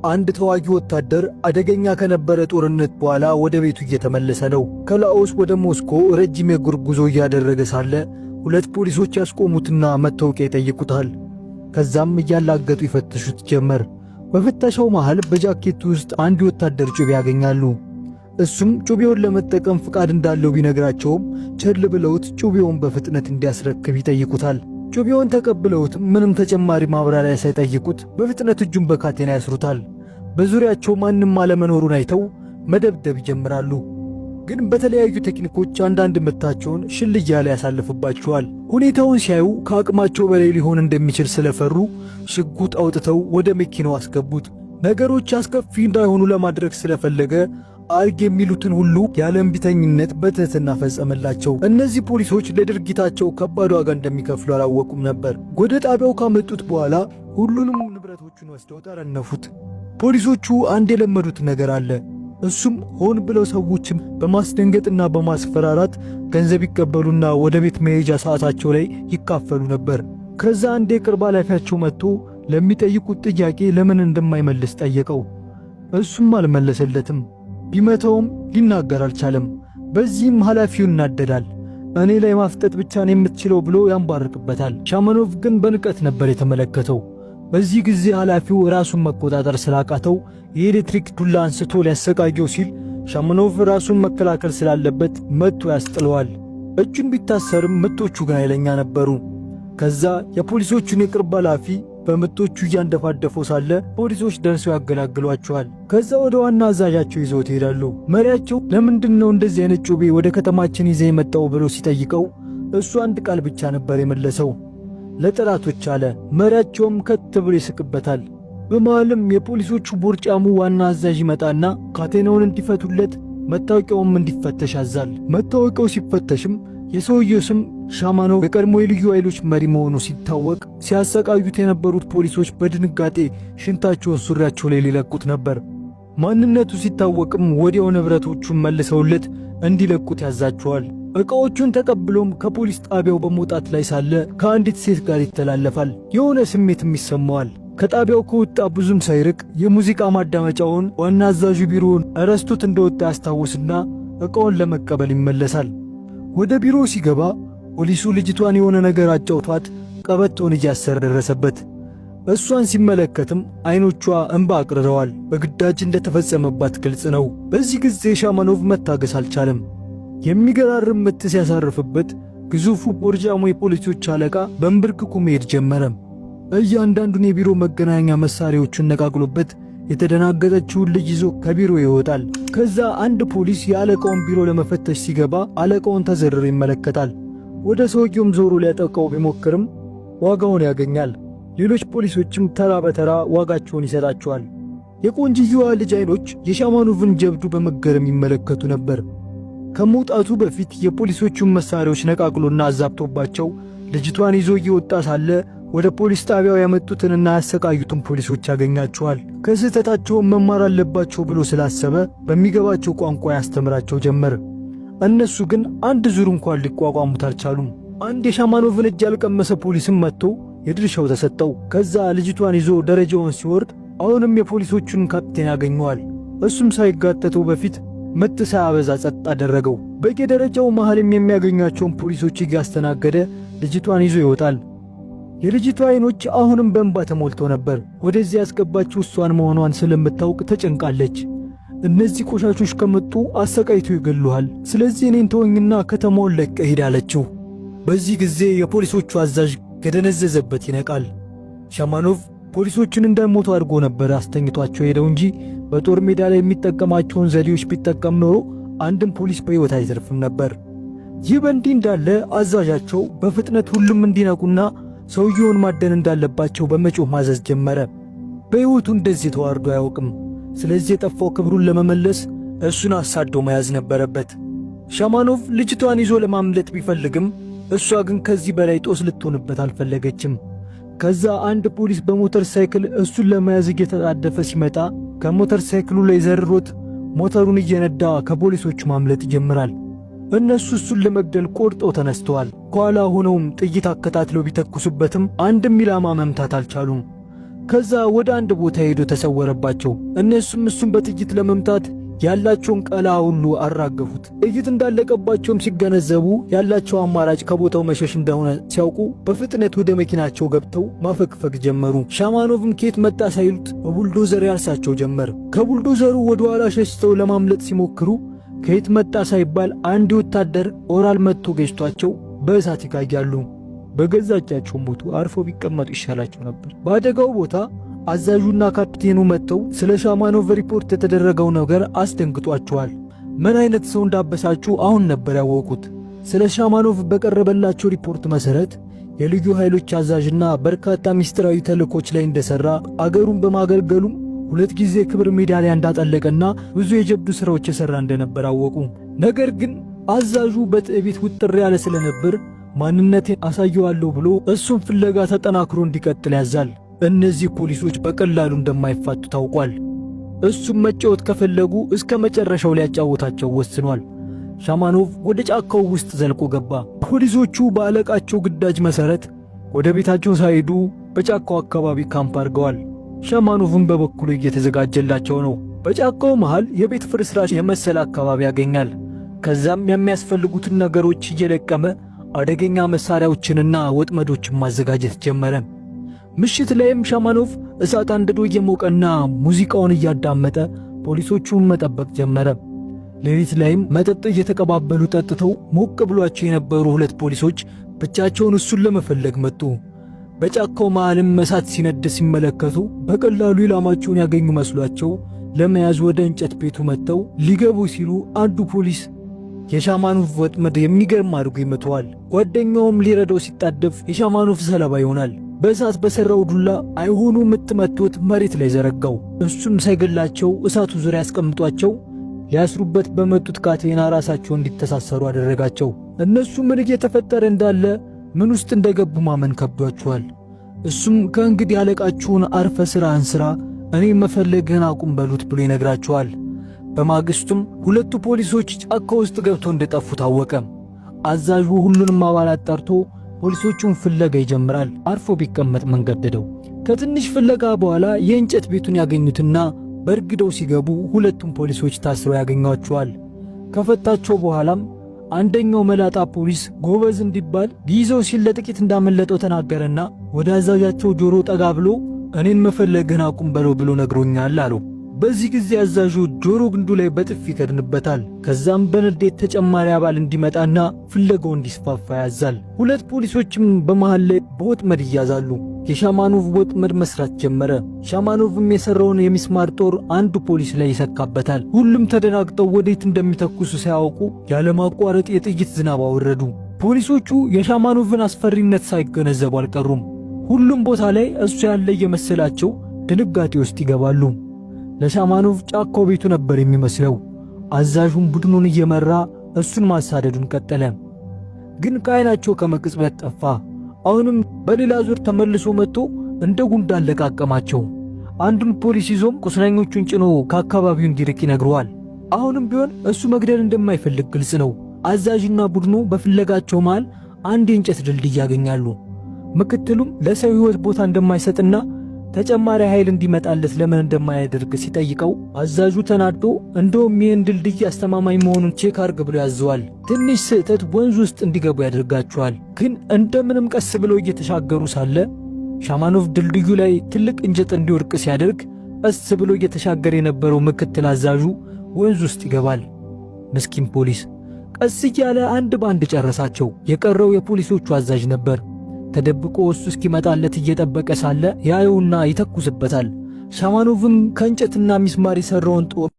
አንድ ተዋጊ ወታደር አደገኛ ከነበረ ጦርነት በኋላ ወደ ቤቱ እየተመለሰ ነው። ከላኦስ ወደ ሞስኮ ረጅም የእግር ጉዞ እያደረገ ሳለ ሁለት ፖሊሶች ያስቆሙትና መታወቂያ ይጠይቁታል። ከዛም እያላገጡ ይፈትሹት ጀመር። በፍተሻው መሃል በጃኬቱ ውስጥ አንድ ወታደር ጩቤ ያገኛሉ። እሱም ጩቤውን ለመጠቀም ፍቃድ እንዳለው ቢነግራቸውም ቸል ብለውት ጩቤውን በፍጥነት እንዲያስረክብ ይጠይቁታል። ጩቤውን ተቀብለውት ምንም ተጨማሪ ማብራሪያ ሳይጠይቁት በፍጥነት እጁን በካቴና ያስሩታል። በዙሪያቸው ማንም አለመኖሩን አይተው መደብደብ ይጀምራሉ። ግን በተለያዩ ቴክኒኮች አንዳንድ ምታቸውን ሽል እያለ ያሳልፍባቸዋል። ሁኔታውን ሲያዩ ከአቅማቸው በላይ ሊሆን እንደሚችል ስለፈሩ ሽጉጥ አውጥተው ወደ መኪናው አስገቡት። ነገሮች አስከፊ እንዳይሆኑ ለማድረግ ስለፈለገ አርግ የሚሉትን ሁሉ ያለ እምቢተኝነት በትህትና ፈጸመላቸው። እነዚህ ፖሊሶች ለድርጊታቸው ከባድ ዋጋ እንደሚከፍሉ አላወቁም ነበር። ወደ ጣቢያው ካመጡት በኋላ ሁሉንም ንብረቶቹን ወስደው ጠረነፉት። ፖሊሶቹ አንድ የለመዱት ነገር አለ። እሱም ሆን ብለው ሰዎችን በማስደንገጥና በማስፈራራት ገንዘብ ይቀበሉና ወደ ቤት መሄጃ ሰዓታቸው ላይ ይካፈሉ ነበር። ከዛ አንድ የቅርብ ኃላፊያቸው መጥቶ ለሚጠይቁት ጥያቄ ለምን እንደማይመልስ ጠየቀው። እሱም አልመለሰለትም። ቢመተውም ሊናገር አልቻለም። በዚህም ኃላፊው ይናደዳል። እኔ ላይ ማፍጠጥ ብቻ ነው የምትችለው ብሎ ያንባርቅበታል። ሻማኖቭ ግን በንቀት ነበር የተመለከተው። በዚህ ጊዜ ኃላፊው ራሱን መቆጣጠር ስላቃተው የኤሌክትሪክ ዱላ አንስቶ ሊያሰቃየው ሲል ሻማኖቭ ራሱን መከላከል ስላለበት መጥቶ ያስጥለዋል። እጁን ቢታሰርም ምቶቹ ግን ኃይለኛ ነበሩ። ከዛ የፖሊሶቹን የቅርብ ኃላፊ በምቶቹ እያንደፋደፈው ሳለ ፖሊሶች ደርሰው ያገላግሏቸዋል። ከዛ ወደ ዋና አዛዣቸው ይዘው ይሄዳሉ። መሪያቸው ለምንድነው እንደዚህ አይነት ጩቤ ወደ ከተማችን ይዘ የመጣው ብሎ ሲጠይቀው እሱ አንድ ቃል ብቻ ነበር የመለሰው፣ ለጠላቶች አለ። መሪያቸውም ከት ብሎ ይስቅበታል። በመሃልም የፖሊሶቹ ቦርጫሙ ዋና አዛዥ ይመጣና ካቴናውን እንዲፈቱለት መታወቂያውም እንዲፈተሽ ያዛል። መታወቂያው ሲፈተሽም የሰውየው ስም ሻማኖቭ የቀድሞ የልዩ ኃይሎች መሪ መሆኑ ሲታወቅ ሲያሰቃዩት የነበሩት ፖሊሶች በድንጋጤ ሽንታቸውን ሱሪያቸው ላይ ሊለቁት ነበር። ማንነቱ ሲታወቅም ወዲያው ንብረቶቹን መልሰውለት እንዲለቁት ያዛቸዋል። ዕቃዎቹን ተቀብሎም ከፖሊስ ጣቢያው በመውጣት ላይ ሳለ ከአንዲት ሴት ጋር ይተላለፋል። የሆነ ስሜትም ይሰማዋል። ከጣቢያው ከወጣ ብዙም ሳይርቅ የሙዚቃ ማዳመጫውን ዋና አዛዡ ቢሮውን ረስቶት እንደወጣ ያስታውስና ዕቃውን ለመቀበል ይመለሳል። ወደ ቢሮ ሲገባ ፖሊሱ ልጅቷን የሆነ ነገር አጫውቷት ቀበቶን እያሰረ ደረሰበት። እሷን ሲመለከትም አይኖቿ እንባ አቅርረዋል። በግዳጅ እንደተፈጸመባት ግልጽ ነው። በዚህ ጊዜ ሻማኖቭ መታገስ አልቻለም። የሚገራርም ምት ሲያሳርፍበት ግዙፉ ቦርጃሞ የፖሊሶች አለቃ በእንብርክኩ መሄድ ጀመረ። እያንዳንዱን የቢሮ መገናኛ መሳሪያዎችን ነቃቅሎበት የተደናገጠችውን ልጅ ይዞ ከቢሮ ይወጣል። ከዛ አንድ ፖሊስ የአለቃውን ቢሮ ለመፈተሽ ሲገባ አለቃውን ተዘርሮ ይመለከታል። ወደ ሰውየውም ዞሮ ሊያጠቃው ቢሞክርም ዋጋውን ያገኛል። ሌሎች ፖሊሶችም ተራ በተራ ዋጋቸውን ይሰጣቸዋል። የቆንጅየዋ ልጅ አይኖች የሻማኖቭን ጀብዱ በመገረም ይመለከቱ ነበር። ከመውጣቱ በፊት የፖሊሶቹን መሳሪያዎች ነቃቅሎና አዛብቶባቸው ልጅቷን ይዞ እየወጣ ሳለ ወደ ፖሊስ ጣቢያው ያመጡትንና ያሰቃዩትን ፖሊሶች ያገኛቸዋል። ከስህተታቸውን መማር አለባቸው ብሎ ስላሰበ በሚገባቸው ቋንቋ ያስተምራቸው ጀመር። እነሱ ግን አንድ ዙር እንኳን ሊቋቋሙት አልቻሉም። አንድ የሻማኖቭን እጅ ያልቀመሰ ፖሊስም መጥቶ የድርሻው ተሰጠው። ከዛ ልጅቷን ይዞ ደረጃውን ሲወርድ አሁንም የፖሊሶቹን ካፕቴን ያገኘዋል። እሱም ሳይጋተተው በፊት ምት ሳያበዛ ጸጥ አደረገው። በየደረጃው መሃልም የሚያገኛቸውን ፖሊሶች እያስተናገደ ልጅቷን ይዞ ይወጣል። የልጅቷ አይኖች አሁንም በእንባ ተሞልተው ነበር። ወደዚህ ያስገባችው እሷን መሆኗን ስለምታውቅ ተጨንቃለች። እነዚህ ቆሻሾች ከመጡ አሰቃይተው ይገሉሃል፣ ስለዚህ እኔን ተወኝና ከተማውን ለቀህ ሂድ አለችው። በዚህ ጊዜ የፖሊሶቹ አዛዥ ከደነዘዘበት ይነቃል። ሻማኖቭ ፖሊሶችን እንዳይሞቱ አድርጎ ነበር አስተኝቷቸው ሄደው እንጂ በጦር ሜዳ ላይ የሚጠቀማቸውን ዘዴዎች ቢጠቀም ኖሮ አንድም ፖሊስ በሕይወት አይዘርፍም ነበር። ይህ በእንዲህ እንዳለ አዛዣቸው በፍጥነት ሁሉም እንዲነቁና ሰውየውን ማደን እንዳለባቸው በመጮህ ማዘዝ ጀመረ። በሕይወቱ እንደዚህ ተዋርዶ አያውቅም። ስለዚህ የጠፋው ክብሩን ለመመለስ እሱን አሳዶ መያዝ ነበረበት። ሻማኖቭ ልጅቷን ይዞ ለማምለጥ ቢፈልግም እሷ ግን ከዚህ በላይ ጦስ ልትሆንበት አልፈለገችም። ከዛ አንድ ፖሊስ በሞተር ሳይክል እሱን ለመያዝ እየተጣደፈ ሲመጣ ከሞተር ሳይክሉ ላይ ዘርሮት ሞተሩን እየነዳ ከፖሊሶቹ ማምለጥ ይጀምራል። እነሱ እሱን ለመግደል ቆርጠው ተነስተዋል። ከኋላ ሆነውም ጥይት አከታትለው ቢተኩሱበትም አንድም ኢላማ መምታት አልቻሉም። ከዛ ወደ አንድ ቦታ ሄዶ ተሰወረባቸው። እነሱም እሱን በጥይት ለመምታት ያላቸውን ቀላ ሁሉ አራገፉት። ጥይት እንዳለቀባቸውም ሲገነዘቡ ያላቸው አማራጭ ከቦታው መሸሽ እንደሆነ ሲያውቁ በፍጥነት ወደ መኪናቸው ገብተው ማፈግፈግ ጀመሩ። ሻማኖቭም ከየት መጣ ሳይሉት በቡልዶዘር ያርሳቸው ጀመር። ከቡልዶዘሩ ወደ ኋላ ሸሽተው ለማምለጥ ሲሞክሩ ከየት መጣ ሳይባል አንድ ወታደር ኦራል መጥቶ ገጭቷቸው በእሳት ይጋያሉ። በገዛ እጃቸው ሞቱ። አርፎ ቢቀመጡ ይሻላቸው ነበር። በአደጋው ቦታ አዛዡና ካፕቴኑ መጥተው ስለ ሻማኖቭ ሪፖርት የተደረገው ነገር አስደንግጧቸዋል። ምን አይነት ሰው እንዳበሳችሁ አሁን ነበር ያወቁት። ስለ ሻማኖቭ በቀረበላቸው ሪፖርት መሰረት የልዩ ኃይሎች አዛዥና በርካታ ሚስጥራዊ ተልእኮች ላይ እንደሰራ፣ አገሩን በማገልገሉም 2 ጊዜ ክብር ሜዳሊያ እንዳጠለቀና ብዙ የጀብዱ ሥራዎች የሰራ እንደነበር አወቁ። ነገር ግን አዛዡ በትዕቢት ውጥር ያለ ስለነበር ማንነቴን አሳየዋለሁ ብሎ እሱን ፍለጋ ተጠናክሮ እንዲቀጥል ያዛል። እነዚህ ፖሊሶች በቀላሉ እንደማይፋቱ ታውቋል። እሱም መጫወት ከፈለጉ እስከ መጨረሻው ሊያጫወታቸው ወስኗል። ሻማኖቭ ወደ ጫካው ውስጥ ዘልቆ ገባ። ፖሊሶቹ በአለቃቸው ግዳጅ መሠረት ወደ ቤታቸው ሳይሄዱ በጫካው አካባቢ ካምፕ አድርገዋል። ሻማኖቭም በበኩሉ እየተዘጋጀላቸው ነው። በጫካው መሃል የቤት ፍርስራሽ የመሰለ አካባቢ ያገኛል። ከዛም የሚያስፈልጉትን ነገሮች እየለቀመ አደገኛ መሳሪያዎችንና ወጥመዶችን ማዘጋጀት ጀመረ። ምሽት ላይም ሻማኖቭ እሳት አንድዶ እየሞቀና ሙዚቃውን እያዳመጠ ፖሊሶቹን መጠበቅ ጀመረ። ሌሊት ላይም መጠጥ እየተቀባበሉ ጠጥተው ሞቅ ብሏቸው የነበሩ 2 ፖሊሶች ብቻቸውን እሱን ለመፈለግ መጡ። በጫካው መሃልም እሳት ሲነድ ሲመለከቱ በቀላሉ ኢላማቸውን ያገኙ መስሏቸው ለመያዝ ወደ እንጨት ቤቱ መጥተው ሊገቡ ሲሉ አንዱ ፖሊስ የሻማኖቭ ወጥመድ የሚገርም አድርጎ ይመተዋል። ጓደኛውም ሊረዳው ሲጣደፍ የሻማኖቭ ሰለባ ይሆናል። በእሳት በሰራው ዱላ አይሆኑ ምትመቶት መሬት ላይ ዘረጋው። እሱም ሳይገላቸው እሳቱ ዙሪያ ያስቀምጧቸው ሊያስሩበት በመጡት ካቴና ራሳቸው እንዲተሳሰሩ አደረጋቸው። እነሱ ምን እየተፈጠረ እንዳለ ምን ውስጥ እንደገቡ ማመን ከብዷቸዋል። እሱም ከእንግዲህ ያለቃችሁን አርፈ ሥራህን ሥራ፣ እኔ መፈለግህን አቁም በሉት ብሎ ይነግራቸዋል። በማግስቱም 2ቱ ፖሊሶች ጫካ ውስጥ ገብተው እንደጠፉ ታወቀ። አዛዡ ሁሉንም አባላት ጠርቶ ፖሊሶቹን ፍለጋ ይጀምራል። አርፎ ቢቀመጥ መንገደደው። ከትንሽ ፍለጋ በኋላ የእንጨት ቤቱን ያገኙትና በርግደው ሲገቡ 2ቱም ፖሊሶች ታስረው ያገኟቸዋል። ከፈታቸው በኋላም አንደኛው መላጣ ፖሊስ ጎበዝ እንዲባል ሊይዘው ሲል ለጥቂት እንዳመለጠው ተናገረና ወደ አዛዣቸው ጆሮ ጠጋ ብሎ እኔን መፈለግህን አቁም በለው ብሎ ነግሮኛል አለው። በዚህ ጊዜ አዛዡ ጆሮ ግንዱ ላይ በጥፊ ይከድንበታል። ከዛም በንዴት ተጨማሪ አባል እንዲመጣና ፍለጋው እንዲስፋፋ ያዛል። 2 ፖሊሶችም በመሃል ላይ በወጥመድ ይያዛሉ። የሻማኖቭ ወጥመድ መስራት ጀመረ። ሻማኖቭም የሰራውን የሚስማር ጦር አንዱ ፖሊስ ላይ ይሰካበታል። ሁሉም ተደናግጠው ወዴት እንደሚተኩሱ ሳያውቁ ያለማቋረጥ የጥይት ዝናብ አወረዱ። ፖሊሶቹ የሻማኖቭን አስፈሪነት ሳይገነዘቡ አልቀሩም። ሁሉም ቦታ ላይ እሱ ያለ የመሰላቸው ድንጋጤ ውስጥ ይገባሉ። ለሻማኖቭ ጫካው ቤቱ ነበር የሚመስለው። አዛዡም ቡድኑን እየመራ እሱን ማሳደዱን ቀጠለ። ግን ከዓይናቸው ከመቅጽበት ጠፋ። አሁንም በሌላ ዙር ተመልሶ መጥቶ እንደ ጉንዳን ለቃቀማቸው። አንዱን ፖሊስ ይዞም ቁስለኞቹን ጭኖ ከአካባቢው እንዲርቅ ይነግረዋል። አሁንም ቢሆን እሱ መግደል እንደማይፈልግ ግልጽ ነው። አዛዥና ቡድኑ በፍለጋቸው መሃል አንድ የእንጨት ድልድይ ያገኛሉ። ምክትሉም ለሰው ሕይወት ቦታ እንደማይሰጥና ተጨማሪ ኃይል እንዲመጣለት ለምን እንደማያደርግ ሲጠይቀው አዛዡ ተናዶ እንደውም ይህን ድልድይ አስተማማኝ መሆኑን ቼክ አርግ ብሎ ያዘዋል። ትንሽ ስህተት ወንዝ ውስጥ እንዲገቡ ያደርጋቸዋል። ግን እንደምንም ቀስ ብለው እየተሻገሩ ሳለ ሻማኖቭ ድልድዩ ላይ ትልቅ እንጨት እንዲወድቅ ሲያደርግ ቀስ ብሎ እየተሻገረ የነበረው ምክትል አዛዡ ወንዝ ውስጥ ይገባል። ምስኪን ፖሊስ ቀስ እያለ አንድ ባንድ ጨረሳቸው። የቀረው የፖሊሶቹ አዛዥ ነበር። ተደብቆ እሱ እስኪመጣለት እየጠበቀ ሳለ ያየውና ይተኩስበታል። ሻማኖቭም ከእንጨትና ሚስማር የሰራውን ጦር